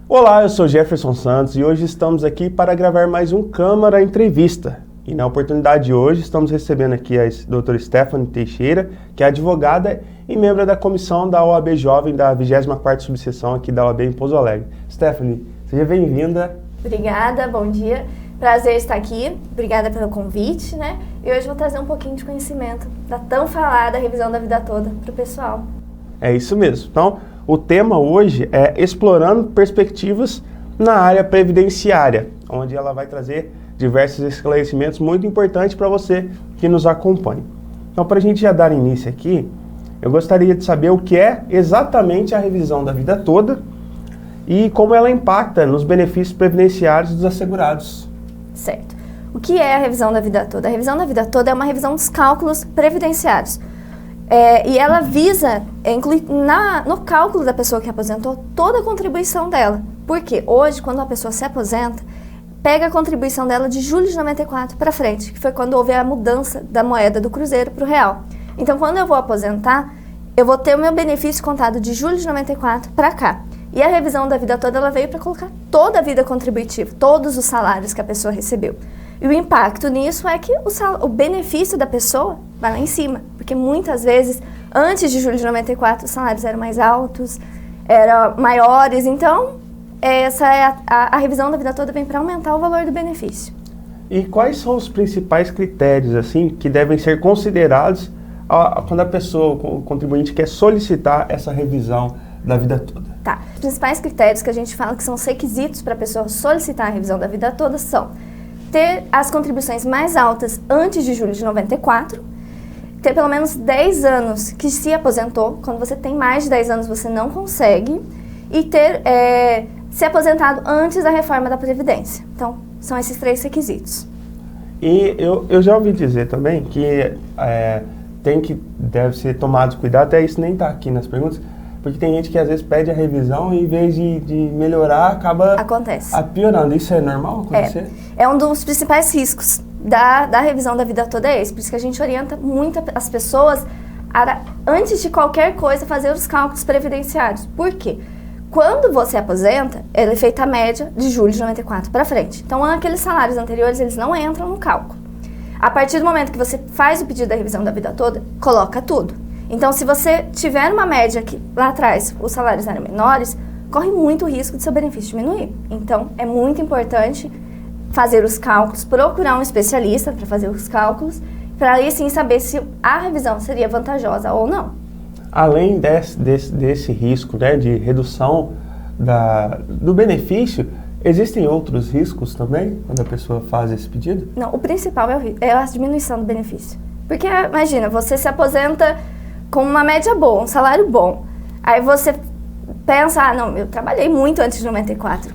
Olá, eu sou Jefferson Santos e hoje estamos aqui para gravar mais um Câmara Entrevista. E na oportunidade de hoje estamos recebendo aqui a doutora Stephanie Teixeira, que é advogada e membro da comissão da OAB Jovem da 24ª Subseção aqui da OAB em Pouso Alegre. Stephanie, seja bem-vinda. Obrigada, bom dia. Prazer estar aqui, obrigada pelo convite, né? E hoje vou trazer um pouquinho de conhecimento da tão falada revisão da vida toda para o pessoal. É isso mesmo. Então, o tema hoje é explorando perspectivas na área previdenciária, onde ela vai trazer diversos esclarecimentos muito importantes para você que nos acompanha. Então, para a gente já dar início aqui, eu gostaria de saber o que é exatamente a revisão da vida toda e como ela impacta nos benefícios previdenciários dos assegurados. Certo. O que é a revisão da vida toda? A revisão da vida toda é uma revisão dos cálculos previdenciários. E ela visa incluir no cálculo da pessoa que aposentou toda a contribuição dela. Porque hoje, quando a pessoa se aposenta, pega a contribuição dela de julho de 94 para frente, que foi quando houve a mudança da moeda do cruzeiro para o real. Então, quando eu vou aposentar, eu vou ter o meu benefício contado de julho de 94 para cá. E a revisão da vida toda, ela veio para colocar toda a vida contributiva, todos os salários que a pessoa recebeu. E o impacto nisso é que o benefício da pessoa vai lá em cima, porque muitas vezes, antes de julho de 94, os salários eram mais altos, eram maiores, então essa é a revisão da vida toda vem para aumentar o valor do benefício. E quais são os principais critérios assim que devem ser considerados quando a pessoa, o contribuinte, quer solicitar essa revisão da vida toda? Tá. Os principais critérios que a gente fala que são os requisitos para a pessoa solicitar a revisão da vida toda são ter as contribuições mais altas antes de julho de 94, ter pelo menos 10 anos que se aposentou. Quando você tem mais de 10 anos, você não consegue. E ter se aposentado antes da reforma da Previdência. Então, são esses 3 requisitos. E eu já ouvi dizer também que deve ser tomado cuidado, até isso nem está aqui nas perguntas, porque tem gente que às vezes pede a revisão e em vez de melhorar, acaba piorando. Isso é normal acontecer? É um dos principais riscos da revisão da vida toda é esse. Por isso que a gente orienta muito as pessoas a, antes de qualquer coisa, fazer os cálculos previdenciários. Por quê? Quando você aposenta, ela é feita a média de julho de 94 para frente. Então, aqueles salários anteriores, eles não entram no cálculo. A partir do momento que você faz o pedido da revisão da vida toda, coloca tudo. Então, se você tiver uma média que lá atrás os salários eram menores, corre muito risco de seu benefício diminuir. Então, é muito importante fazer os cálculos, procurar um especialista para fazer os cálculos, para aí sim saber se a revisão seria vantajosa ou não. Além desse risco, né, de redução do benefício, existem outros riscos também quando a pessoa faz esse pedido? Não, o principal é a diminuição do benefício. Porque, imagina, você se aposenta com uma média boa, um salário bom. Aí você pensa, não, eu trabalhei muito antes de 94,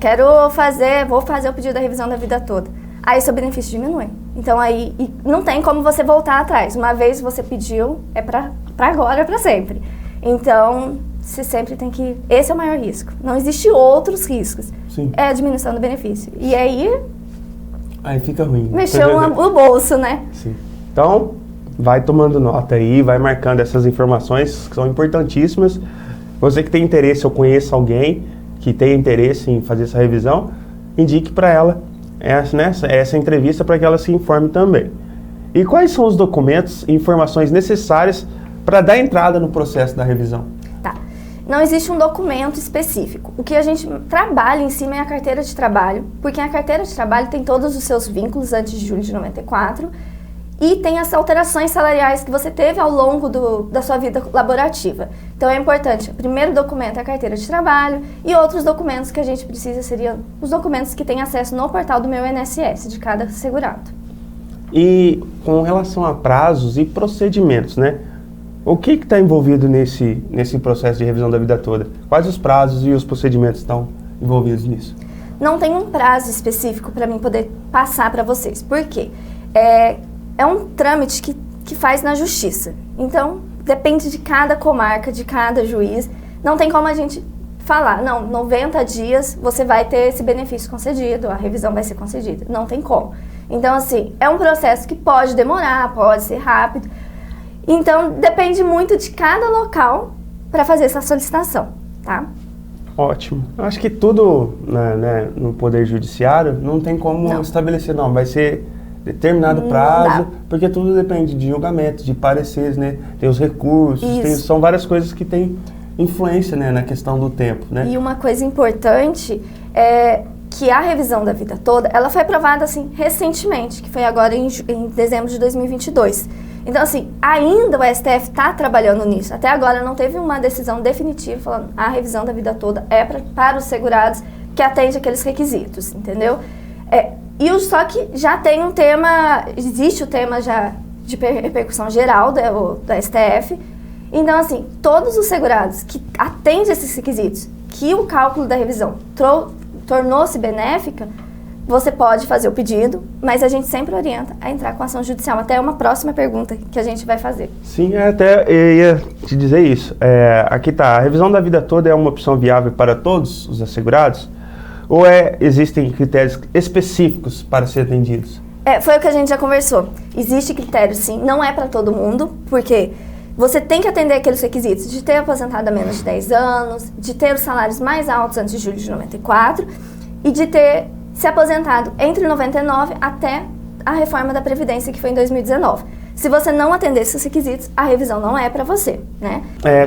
vou fazer o pedido da revisão da vida toda. Aí seu benefício diminui. Então aí não tem como você voltar atrás. Uma vez você pediu, é pra agora, é pra sempre. Então, você sempre tem que... Esse é o maior risco. Não existe outros riscos. Sim. É a diminuição do benefício. E aí fica ruim. Mexeu o bolso, né? Sim. Então, vai tomando nota aí, vai marcando essas informações que são importantíssimas. Você que tem interesse ou conheça alguém que tem interesse em fazer essa revisão, indique para ela essa entrevista para que ela se informe também. E quais são os documentos e informações necessárias para dar entrada no processo da revisão? Tá. Não existe um documento específico. O que a gente trabalha em cima é a carteira de trabalho, porque a carteira de trabalho tem todos os seus vínculos antes de julho de 94 e tem as alterações salariais que você teve ao longo da sua vida laborativa. Então é importante, o primeiro documento é a carteira de trabalho e outros documentos que a gente precisa seriam os documentos que tem acesso no portal do meu INSS, de cada segurado. E com relação a prazos e procedimentos, né? O que está envolvido nesse processo de revisão da vida toda? Quais os prazos e os procedimentos estão envolvidos nisso? Não tem um prazo específico para mim poder passar para vocês. Por quê? É um trâmite que faz na justiça. Então, depende de cada comarca, de cada juiz. Não tem como a gente falar, não, 90 dias você vai ter esse benefício concedido, a revisão vai ser concedida. Não tem como. Então, assim, é um processo que pode demorar, pode ser rápido. Então, depende muito de cada local para fazer essa solicitação, tá? Ótimo. Acho que tudo né, no Poder Judiciário não tem como estabelecer, não. Vai ser determinado prazo, porque tudo depende de julgamento, de pareceres, né? Tem os recursos, são várias coisas que têm influência, né, na questão do tempo, né? E uma coisa importante é que a revisão da vida toda, ela foi aprovada, assim, recentemente, que foi agora em dezembro de 2022. Então, assim, ainda o STF está trabalhando nisso. Até agora não teve uma decisão definitiva falando a revisão da vida toda é para os segurados que atende aqueles requisitos, entendeu? Só que já tem um tema, existe o tema já de repercussão geral da STF. Então, assim, todos os segurados que atendem esses requisitos, que o cálculo da revisão tornou-se benéfica, você pode fazer o pedido, mas a gente sempre orienta a entrar com ação judicial. Até uma próxima pergunta que a gente vai fazer. Sim, até eu ia te dizer isso. Aqui tá, a revisão da vida toda é uma opção viável para todos os assegurados? Ou existem critérios específicos para ser atendidos? Foi o que a gente já conversou. Existe critério, sim, não é para todo mundo, porque você tem que atender aqueles requisitos de ter aposentado há menos de 10 anos, de ter os salários mais altos antes de julho de 94 e de ter se aposentado entre 99 até a reforma da Previdência, que foi em 2019. Se você não atender esses requisitos, a revisão não é para você, né?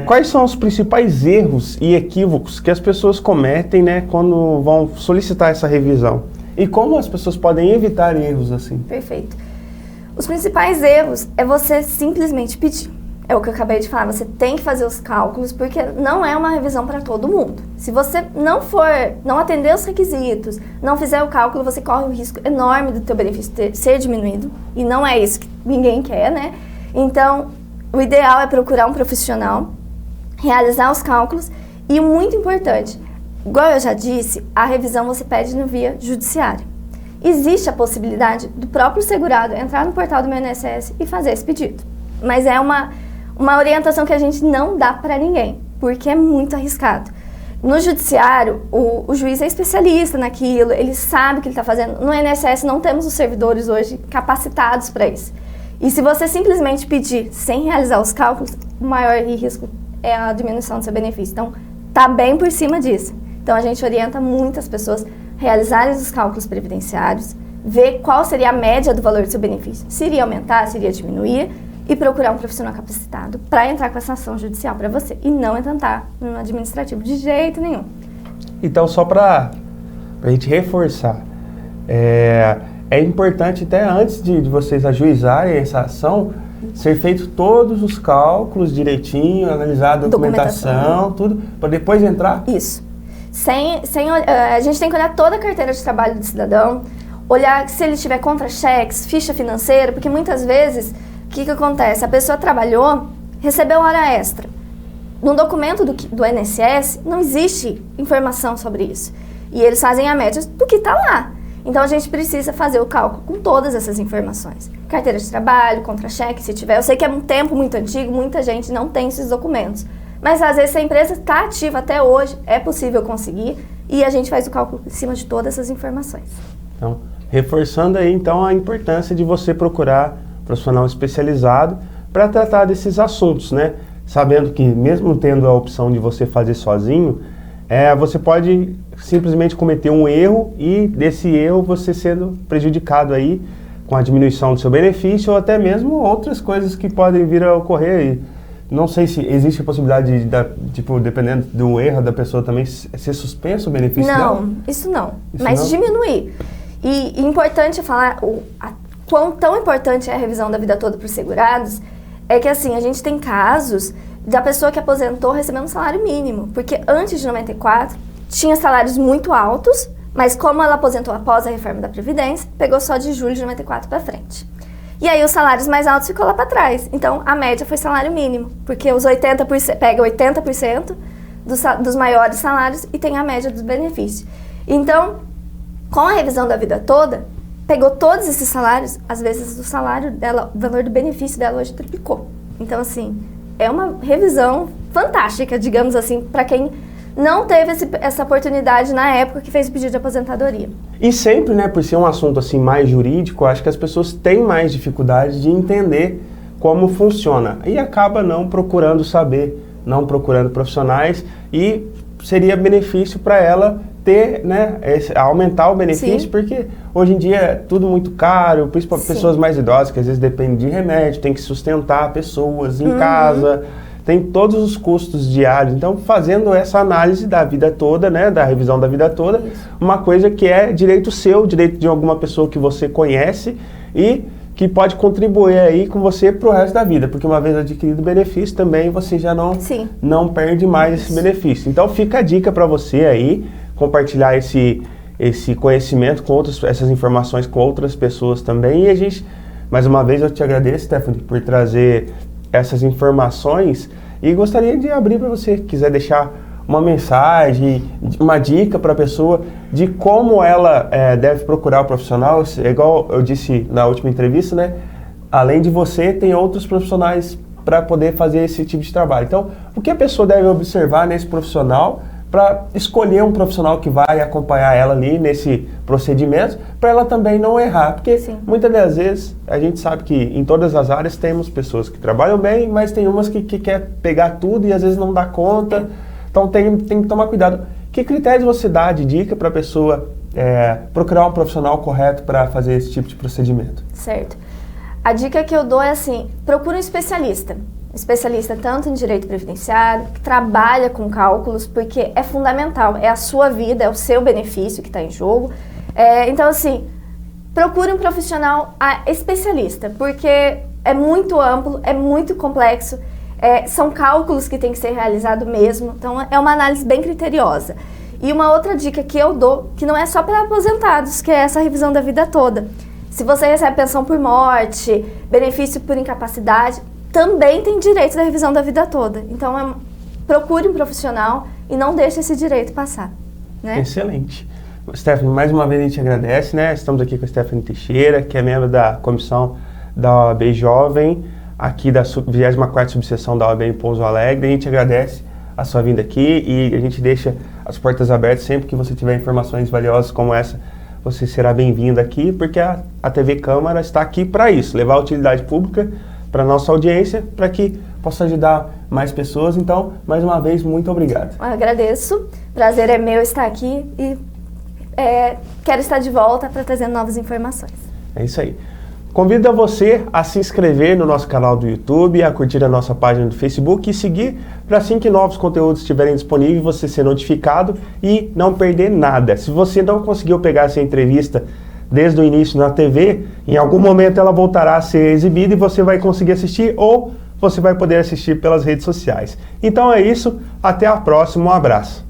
Quais são os principais erros e equívocos que as pessoas cometem, né, quando vão solicitar essa revisão? E como as pessoas podem evitar erros assim? Perfeito. Os principais erros é você simplesmente pedir. É o que eu acabei de falar, você tem que fazer os cálculos, porque não é uma revisão para todo mundo. Se você não atender os requisitos, não fizer o cálculo, você corre o risco enorme do teu benefício ser diminuído, e não é isso que ninguém quer, né? Então, o ideal é procurar um profissional, realizar os cálculos, e muito importante, igual eu já disse, a revisão você pede no via judiciário. Existe a possibilidade do próprio segurado entrar no portal do meu INSS e fazer esse pedido, mas é uma orientação que a gente não dá para ninguém, porque é muito arriscado. No judiciário, o juiz é especialista naquilo, ele sabe o que ele está fazendo. No INSS não temos os servidores hoje capacitados para isso. E se você simplesmente pedir sem realizar os cálculos, o maior risco é a diminuição do seu benefício. Então, tá bem por cima disso. Então, a gente orienta muitas pessoas a realizarem os cálculos previdenciários, ver qual seria a média do valor do seu benefício, se iria aumentar, se iria diminuir, e procurar um profissional capacitado para entrar com essa ação judicial para você e não entrar no administrativo de jeito nenhum. Então, só para a gente reforçar, é importante até antes de vocês ajuizarem essa ação, ser feito todos os cálculos direitinho, analisar a documentação, tudo, para depois entrar? Isso. A gente tem que olhar toda a carteira de trabalho do cidadão, olhar se ele tiver contra-cheques, ficha financeira, porque muitas vezes o que acontece? A pessoa trabalhou, recebeu hora extra. No documento do INSS não existe informação sobre isso. E eles fazem a média do que está lá. Então a gente precisa fazer o cálculo com todas essas informações. Carteira de trabalho, contra-cheque, se tiver. Eu sei que é um tempo muito antigo, muita gente não tem esses documentos. Mas às vezes se a empresa está ativa até hoje, é possível conseguir. E a gente faz o cálculo em cima de todas essas informações. Então, reforçando aí então a importância de você procurar profissional especializado para tratar desses assuntos, né? Sabendo que mesmo tendo a opção de você fazer sozinho, você pode simplesmente cometer um erro e desse erro você sendo prejudicado aí com a diminuição do seu benefício ou até mesmo outras coisas que podem vir a ocorrer aí. Não sei se existe a possibilidade de, dependendo do erro da pessoa também ser suspenso o benefício dela? Não, isso não. Mas diminuir. E importante falar quão tão importante é a revisão da vida toda para os segurados, é que assim, a gente tem casos da pessoa que aposentou recebendo um salário mínimo, porque antes de 94 tinha salários muito altos, mas como ela aposentou após a reforma da Previdência, pegou só de julho de 94 para frente. E aí os salários mais altos ficou lá para trás, então a média foi salário mínimo, porque os 80%, pega 80% dos maiores salários e tem a média dos benefícios. Então, com a revisão da vida toda, pegou todos esses salários, às vezes o salário dela, o valor do benefício dela hoje triplicou. Então, assim, é uma revisão fantástica, digamos assim, para quem não teve essa oportunidade na época que fez o pedido de aposentadoria. E sempre, né, por ser um assunto assim mais jurídico, acho que as pessoas têm mais dificuldade de entender como funciona e acaba não procurando saber, não procurando profissionais, e seria benefício para ela ter, né, aumentar o benefício. Sim. Porque hoje em dia é tudo muito caro, principalmente pessoas mais idosas que às vezes dependem de remédio, tem que sustentar pessoas em casa, tem todos os custos diários. Então, fazendo essa análise da vida toda, né, da revisão da vida toda, uma coisa que é direito seu, direito de alguma pessoa que você conhece e que pode contribuir aí com você pro resto da vida, porque uma vez adquirido o benefício também você já não perde mais esse benefício. Então, fica a dica para você aí, compartilhar esse conhecimento com essas informações com outras pessoas também. E a gente, mais uma vez, eu te agradeço, Stephanie, por trazer essas informações, e gostaria de abrir para você, quiser deixar uma mensagem, uma dica para a pessoa de como ela deve procurar o profissional. Igual eu disse na última entrevista, né? Além de você, tem outros profissionais para poder fazer esse tipo de trabalho. Então, o que a pessoa deve observar nesse profissional para escolher um profissional que vai acompanhar ela ali nesse procedimento, para ela também não errar, porque muitas das vezes a gente sabe que em todas as áreas temos pessoas que trabalham bem, mas tem umas que quer pegar tudo e às vezes não dá conta, então tem que tomar cuidado. Que critérios você dá de dica para a pessoa procurar um profissional correto para fazer esse tipo de procedimento? Certo. A dica que eu dou é assim, procura um especialista tanto em direito previdenciário, que trabalha com cálculos, porque é fundamental, é a sua vida, é o seu benefício que está em jogo. Então, assim, procure um profissional especialista, porque é muito amplo, é muito complexo, são cálculos que tem que ser realizado mesmo, então é uma análise bem criteriosa. E uma outra dica que eu dou, que não é só para aposentados, que é essa revisão da vida toda. Se você recebe pensão por morte, benefício por incapacidade, também tem direito da revisão da vida toda. Então, procure um profissional e não deixe esse direito passar. Né? Excelente. Stephanie, mais uma vez a gente agradece, né? Estamos aqui com a Stephanie Teixeira, que é membro da comissão da OAB Jovem, aqui da 24ª subseção da OAB em Pouso Alegre. A gente agradece a sua vinda aqui e a gente deixa as portas abertas sempre que você tiver informações valiosas como essa. Você será bem-vindo aqui, porque a TV Câmara está aqui para isso, levar a utilidade pública para a nossa audiência, para que possa ajudar mais pessoas. Então, mais uma vez, muito obrigado. Eu agradeço. Prazer é meu estar aqui e quero estar de volta para trazer novas informações. É isso aí. Convido a você a se inscrever no nosso canal do YouTube, a curtir a nossa página do Facebook e seguir para assim que novos conteúdos estiverem disponíveis, você ser notificado e não perder nada. Se você não conseguiu pegar essa entrevista desde o início na TV, em algum momento ela voltará a ser exibida e você vai conseguir assistir, ou você vai poder assistir pelas redes sociais. Então é isso, até a próxima, um abraço.